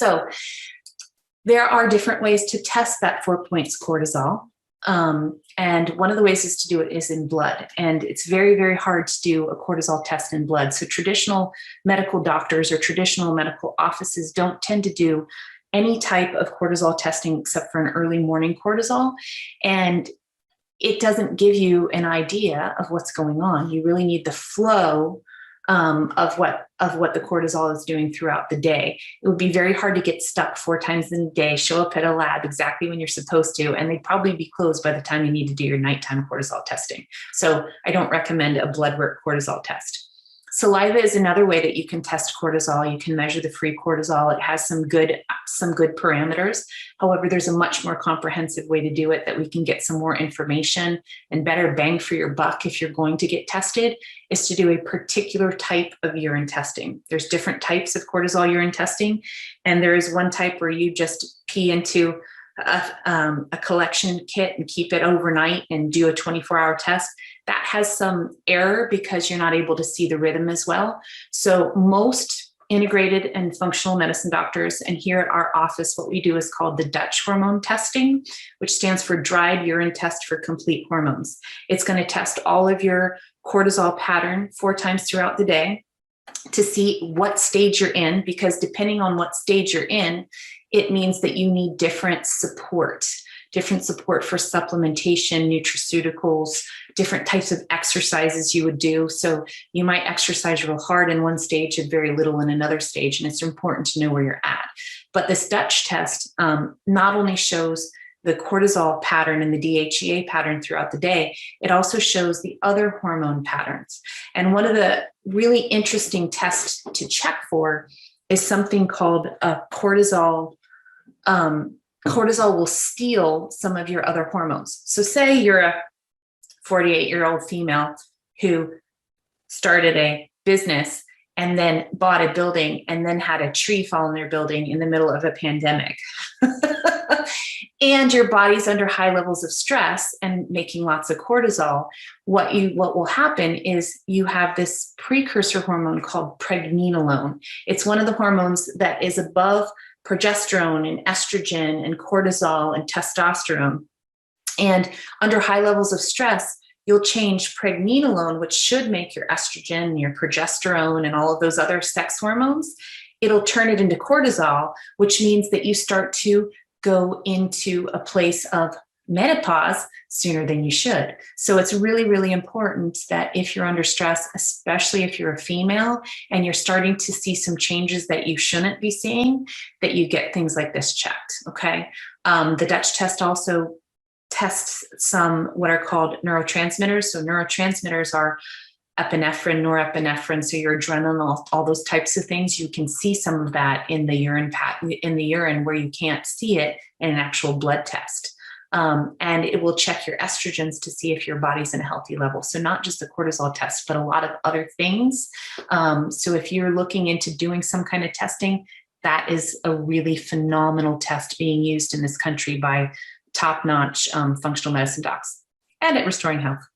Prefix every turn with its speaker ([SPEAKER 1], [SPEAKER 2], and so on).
[SPEAKER 1] So there are different ways to test that 4 points cortisol. And one of the ways is to do it is in blood. And it's very, very hard to do a cortisol test in blood. So traditional medical doctors or traditional medical offices don't tend to do any type of cortisol testing except for an early morning cortisol. And it doesn't give you an idea of what's going on. You really need the flow of what the cortisol is doing throughout the day. It would be very hard to get stuck 4 times in a day, show up at a lab exactly when you're supposed to, and they'd probably be closed by the time you need to do your nighttime cortisol testing. So I don't recommend a blood work cortisol test. Saliva is another way that you can test cortisol. You can measure the free cortisol. It has some good parameters. However, there's a much more comprehensive way to do it that we can get some more information and better bang for your buck if you're going to get tested, is to do a particular type of urine testing. There's different types of cortisol urine testing, and there is one type where you just pee into a collection kit and keep it overnight and do a 24-hour test. That has some error because you're not able to see the rhythm as well. So most integrated and functional medicine doctors, and here at our office, what we do is called the Dutch hormone testing, which stands for dried urine test for complete hormones. It's going to test all of your cortisol pattern 4 times throughout the day to see what stage you're in, because depending on what stage you're in, it means that you need different support for supplementation, nutraceuticals, different types of exercises you would do. So you might exercise real hard in one stage and very little in another stage, and it's important to know where you're at. But this Dutch test not only shows the cortisol pattern and the DHEA pattern throughout the day, it also shows the other hormone patterns. And one of the really interesting tests to check for is something called cortisol. Cortisol will steal some of your other hormones. So say you're a 48-year-old female who started a business and then bought a building and then had a tree fall in their building in the middle of a pandemic. And your body's under high levels of stress and making lots of cortisol. What will happen is you have this precursor hormone called pregnenolone. It's one of the hormones that is above progesterone and estrogen and cortisol and testosterone. And under high levels of stress, you'll change pregnenolone, which should make your estrogen, your progesterone, and all of those other sex hormones. It'll turn it into cortisol, which means that you start to go into a place of menopause sooner than you should. So it's really, really important that if you're under stress, especially if you're a female and you're starting to see some changes that you shouldn't be seeing, that you get things like this checked, okay? The Dutch test also tests some what are called neurotransmitters. So neurotransmitters are epinephrine, norepinephrine, so your adrenaline, all those types of things. You can see some of that in the urine where you can't see it in an actual blood test. And it will check your estrogens to see if your body's in a healthy level. So not just a cortisol test, but a lot of other things. So if you're looking into doing some kind of testing, that is a really phenomenal test being used in this country by top-notch functional medicine docs and at Restoring Health.